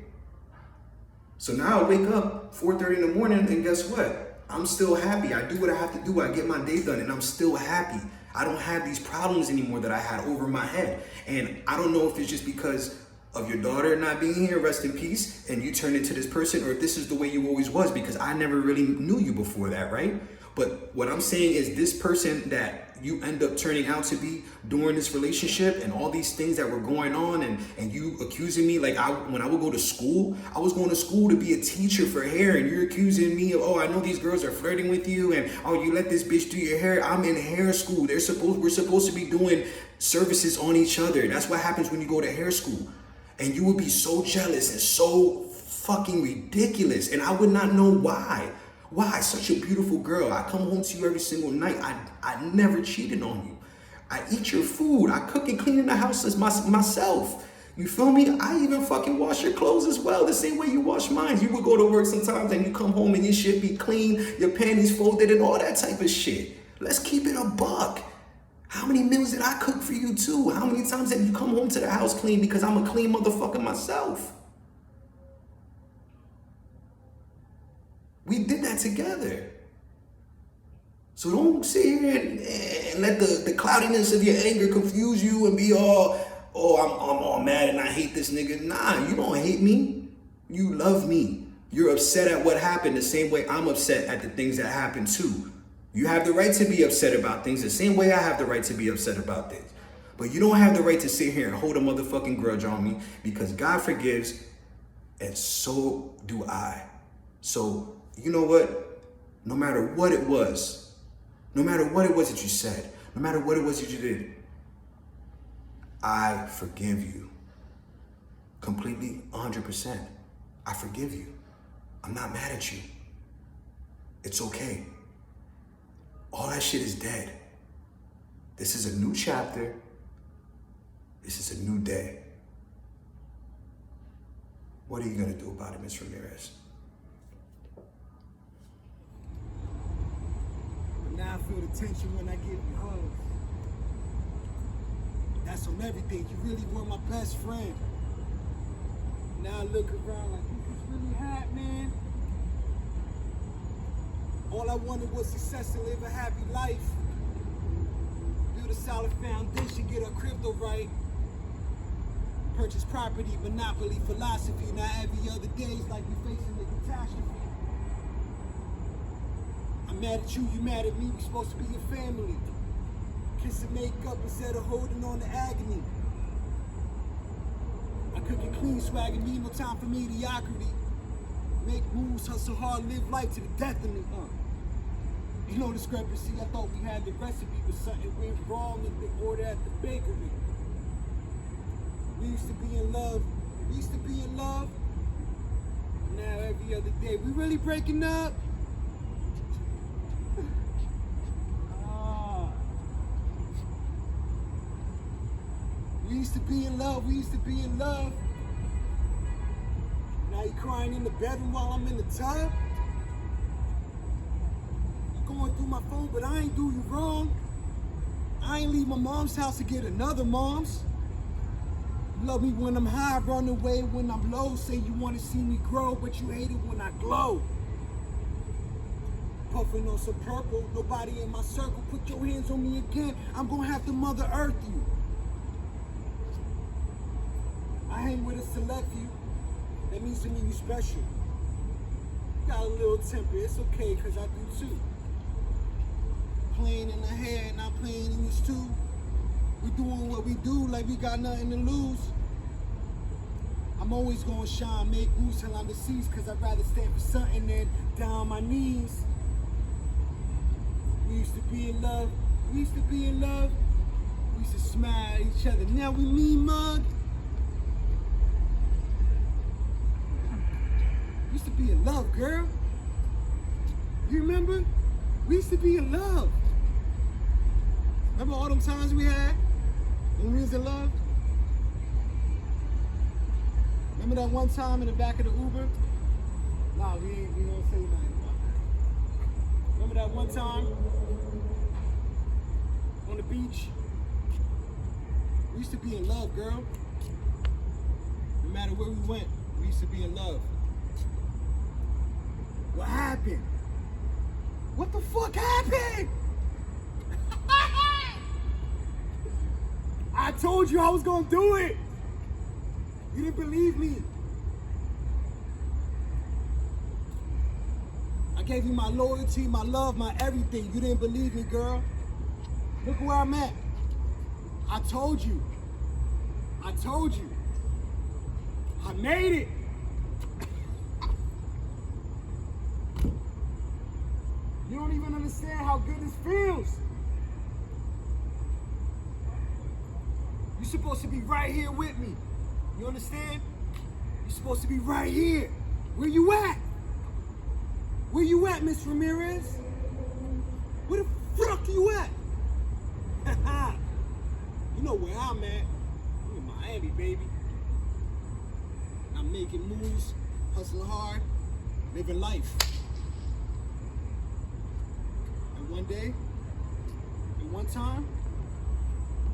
So now I wake up 4:30 in the morning, and guess what? I'm still happy. I do what I have to do. I get my day done, and I'm still happy. I don't have these problems anymore that I had over my head. And I don't know if it's just because of your daughter not being here, rest in peace, and you turned into this person, or if this is the way you always was, because I never really knew you before that, right? But what I'm saying is this person that you end up turning out to be during this relationship and all these things that were going on, and you accusing me, like when I would go to school, I was going to school to be a teacher for hair, and you're accusing me of, oh, I know these girls are flirting with you, and oh, you let this bitch do your hair. I'm in hair school. We're supposed to be doing services on each other. That's what happens when you go to hair school. And you would be so jealous and so fucking ridiculous, and I would not know why. Why? Such a beautiful girl. I come home to you every single night. I never cheated on you. I eat your food. I cook and clean in the house as myself. You feel me? I even fucking wash your clothes as well, the same way you wash mine. You would go to work sometimes and you come home and your shit be clean, your panties folded and all that type of shit. Let's keep it a buck. How many meals did I cook for you too? How many times have you come home to the house clean because I'm a clean motherfucker myself? We did that together. So don't sit here and let the cloudiness of your anger confuse you and be all, oh, I'm all mad and I hate this nigga. Nah, you don't hate me. You love me. You're upset at what happened the same way I'm upset at the things that happened too. You have the right to be upset about things the same way I have the right to be upset about things. But you don't have the right to sit here and hold a motherfucking grudge on me, because God forgives and so do I. So, you know what? No matter what it was that you said, no matter what it was that you did, I forgive you. Completely, 100%. I forgive you. I'm not mad at you. It's okay. All that shit is dead. This is a new chapter. This is a new day. What are you gonna do about it, Ms. Ramirez? Now I feel the tension when I give you hugs. That's on everything. You really were my best friend. Now I look around like, this is really hot, man. All I wanted was success and live a happy life. Build a solid foundation, get our crypto right. Purchase property, monopoly, philosophy. Now every other day is like we facing a catastrophe. I'm mad at you, you mad at me, we supposed to be a family. Kiss and make up instead of holding on to agony. I cook it clean, swag and me, no time for mediocrity. Make moves, hustle hard, live life to the death of me, You know discrepancy, I thought we had the recipe, but something went wrong in the order at the bakery. We used to be in love, Now every other day, we really breaking up? We used to be in love, Now you crying in the bedroom while I'm in the tub? You going through my phone, but I ain't do you wrong. I ain't leave my mom's house to get another mom's. You love me when I'm high, run away when I'm low. Say you wanna see me grow, but you hate it when I glow. Puffing on some purple, nobody in my circle. Put your hands on me again, I'm gonna have to Mother Earth you. I hang with a select few, that means to me you special. Got a little temper, it's okay, cause I do too. Playing in the hair, not playing in this too. We doing what we do like we got nothing to lose. I'm always gonna shine, make moves till I'm deceased, cause I'd rather stand for something than down on my knees. We used to be in love, we used to smile at each other, now we mean mug. We used to be in love, girl. You remember? We used to be in love. Remember all them times we had when we was in love? Remember that one time in the back of the Uber? Nah, we don't say nothing about that. Remember that one time on the beach? We used to be in love, girl. No matter where we went, we used to be in love. What happened? What the fuck happened? I told you I was gonna do it. You didn't believe me. I gave you my loyalty, my love, my everything. You didn't believe me, girl. Look where I'm at. I told you. I made it. You don't even understand how good this feels. You're supposed to be right here with me. You understand? You're supposed to be right here. Where you at? Where you at, Miss Ramirez? Where the fuck you at? You know where I'm at. I'm in Miami, baby. I'm making moves, hustling hard, living life. And one day, and one time,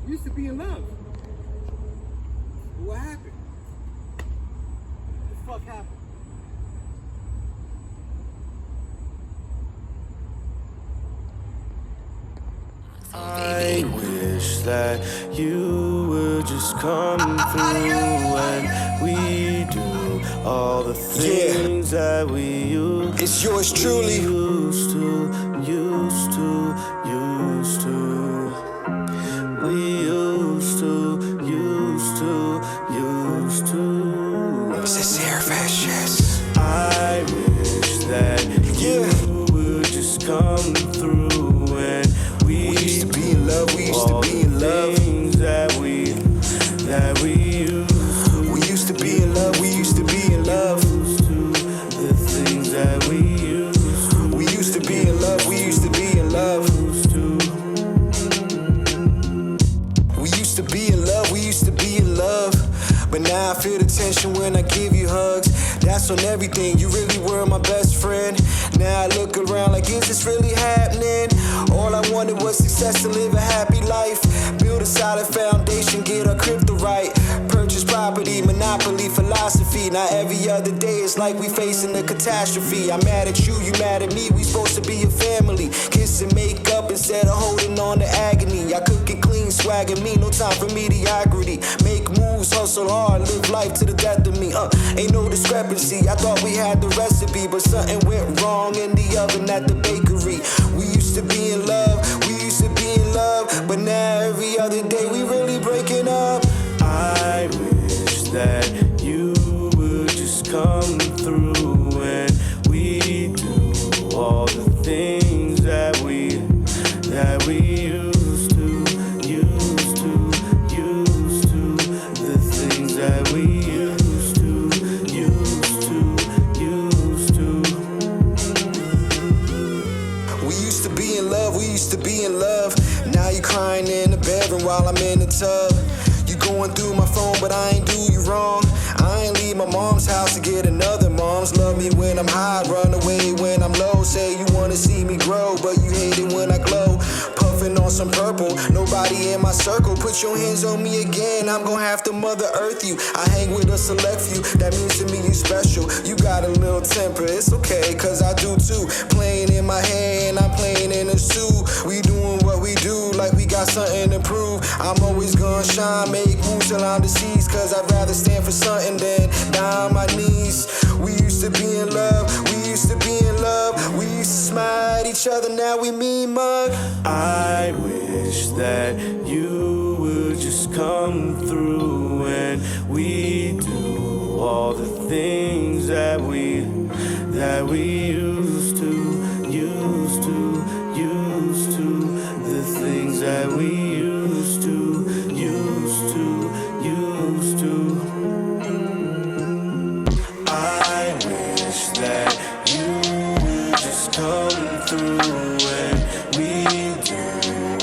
we used to be in love. But what happened? What the fuck happened? I wish that you would just come through and we do all the things that we used. It's yours truly. Used to. It's a serious. I wish that you would just come through and we used to be in love. We used to be in love. Things that we used to. We used to be in love. We used to be in love. The things that we used to. We used to be in love. We used to be in love. We used to be in love. We used to be in love. But now I feel the tension when I give you hugs. That's on everything, you really were my best friend. Now I look around like, is this really happening? All I wanted was success and live a happy life. Build a solid foundation, get our crypto right. Purchase property, monopoly. monopoly philosophy. Now every other day it's like we facing a catastrophe. I'm mad at you, you mad at me, we supposed to be a family. Kiss and make up instead of holding on to agony. I cook and clean, swag and me, no time for mediocrity. Make moves, hustle hard, live life to the death of me. Ain't no discrepancy, I thought we had the recipe, but something went wrong in the oven at the bakery. We used to be in love, we used to be in love, but now every other day we really breaking up. I wish that you would just come through and we do all the things that we used to, the things that we used to. We used to be in love, we used to be in love. Now you crying in the bedroom while I'm in the tub. You going through my phone, but I ain't do you wrong. I ain't leave my mom's house to get another. Moms love me when I'm high, run away when I'm low. Say you wanna see me grow, but you hate it when I glow. Puffing on some purple, nobody in my circle. Put your hands on me again, I'm gonna have to Mother Earth you. I hang with a select few, that means to me you special. You got a little temper, it's okay, cause I do too. Playing in my head and I'm playing in a suit. We doing what we do like we got something to prove. I'm always gonna shine, make moves till I'm deceased, cause I'd rather stand for something than die on my knees. We used to be in love, we used to be in love. We used to smile at each other, now we mean mug. I wish that you would just come through and we do all the things that we used to, the things that we used to. I wish that you would just come through and we do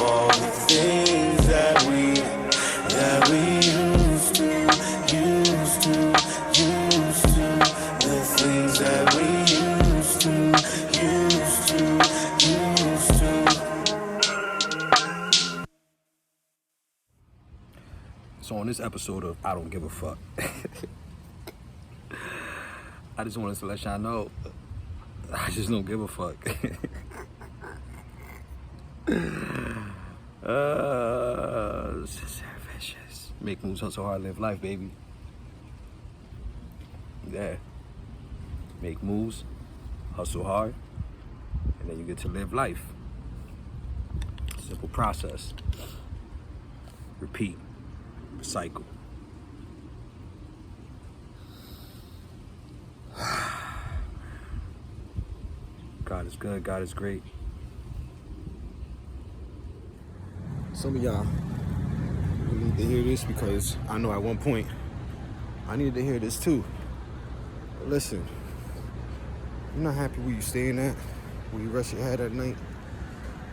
all the things that we used to, the things that we used to. So on this episode of I Don't Give a Fuck, I just wanted to let y'all know I just don't give a fuck. Vicious. Make moves, hustle hard, live life, baby. Yeah. Make moves, hustle hard, and then you get to live life. Simple process. Repeat. Recycle. God is good, God is great. Some of y'all need to hear this because I know at one point I needed to hear this too. But listen, you're not happy where you staying at, where you rest your head at night.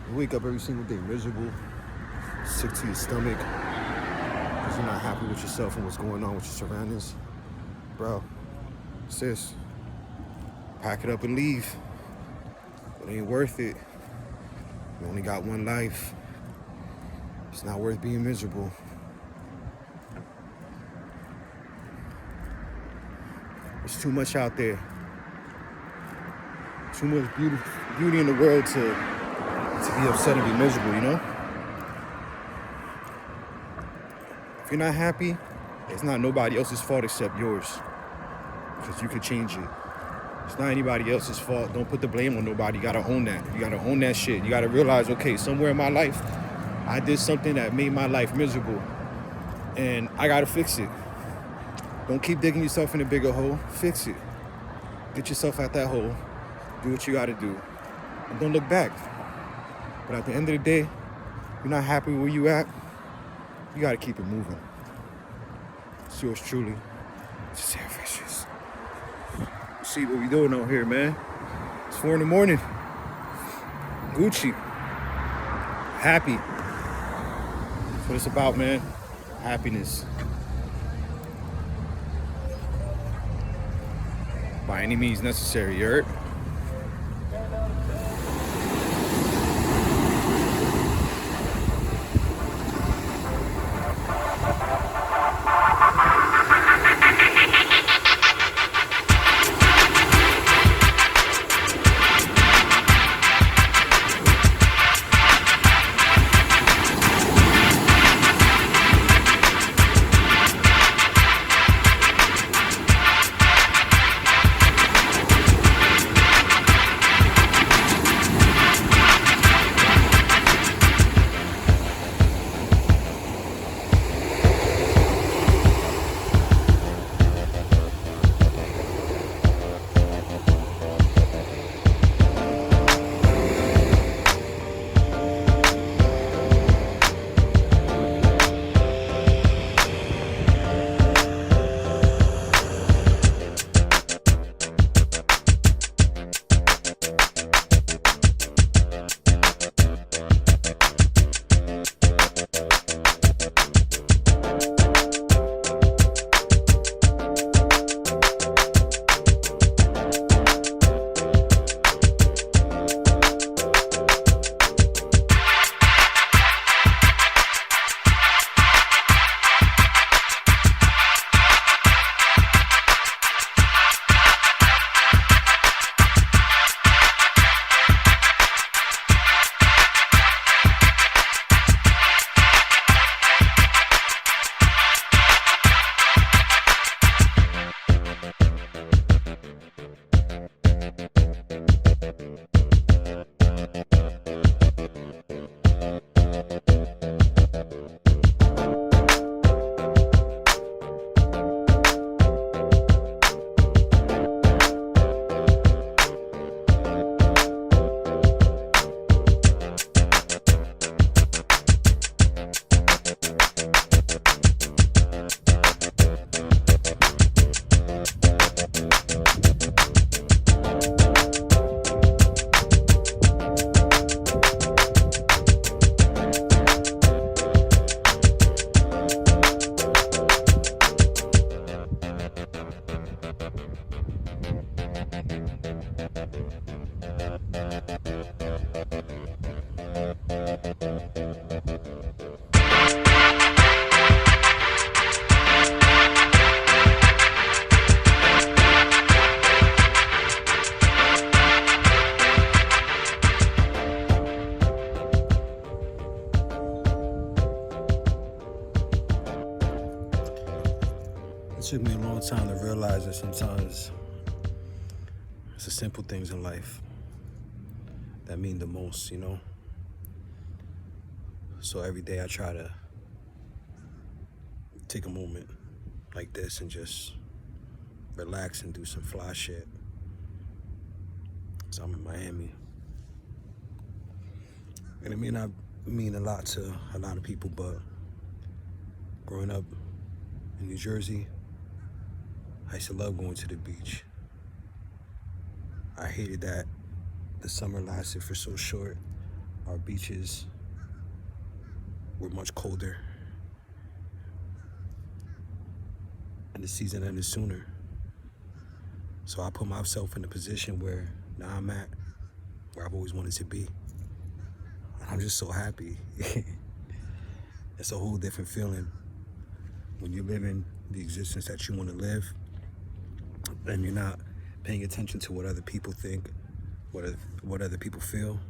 You wake up every single day miserable, sick to your stomach, because you're not happy with yourself and what's going on with your surroundings. Bro, sis, pack it up and leave. It ain't worth it. You only got one life. It's not worth being miserable. There's too much out there. Too much beauty in the world to be upset and be miserable, you know? If you're not happy, it's not nobody else's fault except yours. Because you can change it. It's not anybody else's fault. Don't put the blame on nobody. You gotta own that. You gotta own that shit. You gotta realize, okay, somewhere in my life, I did something that made my life miserable. And I gotta fix it. Don't keep digging yourself in a bigger hole. Fix it. Get yourself out that hole. Do what you gotta do. And don't look back. But at the end of the day, you're not happy where you at, you gotta keep it moving. It's yours truly. It's Vicious. See what we doing out here, man. It's 4 a.m. Gucci. Happy. That's what it's about, man. Happiness. By any means necessary, you heard? It took me a long time to realize that sometimes it's the simple things in life that mean the most, you know? So every day I try to take a moment like this and just relax and do some fly shit. So I'm in Miami. And it may not mean a lot to a lot of people, but growing up in New Jersey, I used to love going to the beach. I hated that the summer lasted for so short. Our beaches were much colder. And the season ended sooner. So I put myself in a position where now I'm at where I've always wanted to be. And I'm just so happy. It's a whole different feeling when you're living the existence that you want to live and you're not paying attention to what other people think, what other people feel.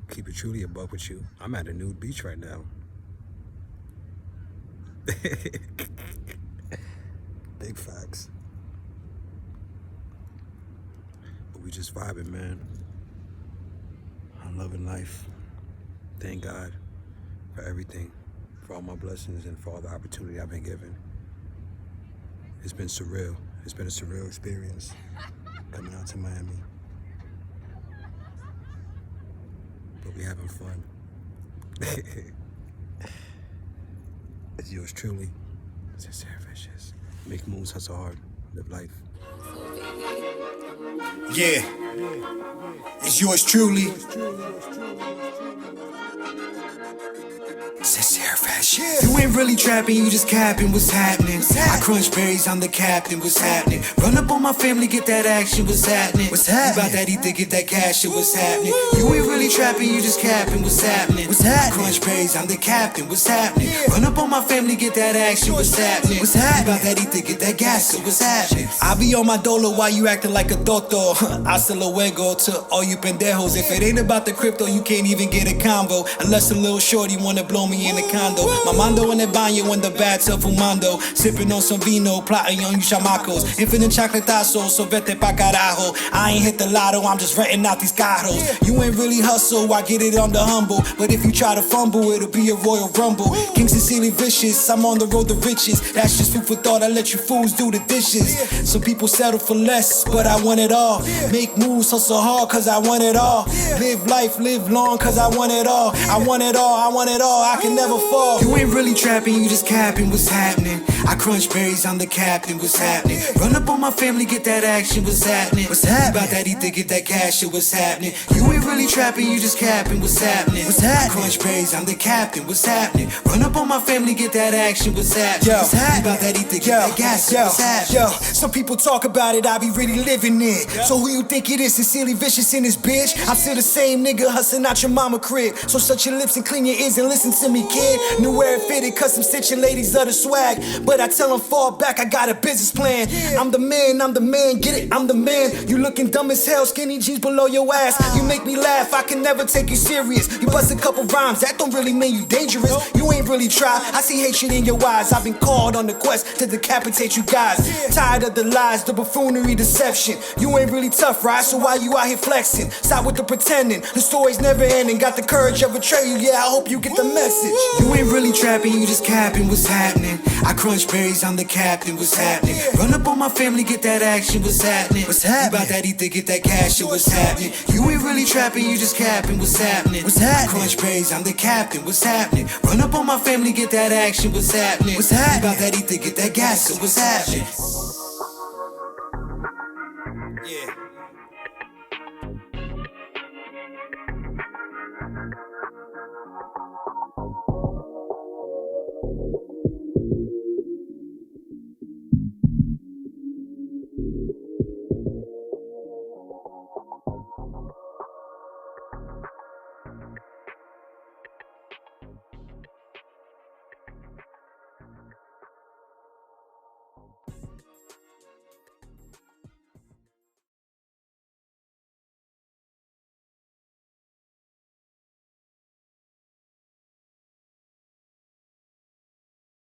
Keep it truly a buck with you. I'm at a nude beach right now. Big facts. But we just vibing, man. I'm loving life. Thank God for everything, for all my blessings and for all the opportunity I've been given. It's been surreal. It's been a surreal experience coming out to Miami. But we having fun. It's yours truly, Sincere Vicious. Make moves, hustle hard, live life. Yeah, it's yours truly. Sincere fashion. You ain't really trapping, you just capping. What's happening? I crunch berries, I'm the captain. What's happening? Run up on my family, get that action. What's happening? What's happening? You about that ether, get that cash. Shit, what's happening? You ain't really trapping, you just capping. What's happening? What's happening? I crunch berries, I'm the captain. What's happening? Run up on my family, get that action. What's happening? What's happening? You about that ether, get that gas. So what's happening? I be on my dolo while you acting like a doctor. Hasta luego to all you pendejos. If it ain't about the crypto, you can't even get a combo unless some little shorty wanna blow me in the condo. Mamando in the baño in the bathtub fumando, sipping on some vino, plotting on you chamacos. Infinite chocolatazo, so vete pa carajo. I ain't hit the lotto, I'm just renting out these carros. You ain't really hustle, I get it on the humble. But if you try to fumble, it'll be a royal rumble. King Sincerely Vicious, I'm on the road to riches. That's just food for thought, I let you fools do the dishes. Some people settle for less, but I want it all. Make moves, hustle hard, cause I want it all. Live life, live long, cause I want it all. I want it all, I want it all, I can never fall. You ain't really trapping, you just capping. What's happening? I crunch berries, I'm the captain. What's happening? Run up on my family, get that action. What's happening? What's happening? About that ether, get that cash. Shit, what's happening? You ain't really trapping, you just capping. What's happening? What's happening? I crunch berries, I'm the captain. What's happening? Run up on my family, get that action. What's happening? What's happening? About that ether, get that gas. What's happening? Yo, some people talk about it, I be really living it. So who you think it is? Sincerely Vicious in this bitch? I'm still the same nigga hustling out your mama crib. So shut your lips and clean your ears and listen to me, kid. Knew where it fitted, custom stitching ladies of the swag. But I tell them fall back, I got a business plan. I'm the man, get it, I'm the man. You looking dumb as hell, skinny jeans below your ass. You make me laugh, I can never take you serious. You bust a couple rhymes, that don't really mean you dangerous. You ain't really try, I see hatred in your eyes. I've been called on the quest to decapitate you guys. Tired of the lies, the buffoonery, deception. You ain't really tough, right? So why you out here flexing? Stop with the pretending, the story's never ending. Got the courage of betrayal, yeah, I hope you get the message. You ain't really trapping, you just capping. What's happening? I crunch berries, I'm the captain. What's happening? Run up on my family, get that action. What's happening? What's happening? About that ether, get that cash. Shit, what's happening? You ain't really trapping, you just capping. What's happening? What's happening? Crunch berries, I'm the captain. What's happening? Run up on my family, get that action. What's happening? What's happening? About that ether, get that gas. So what's happening?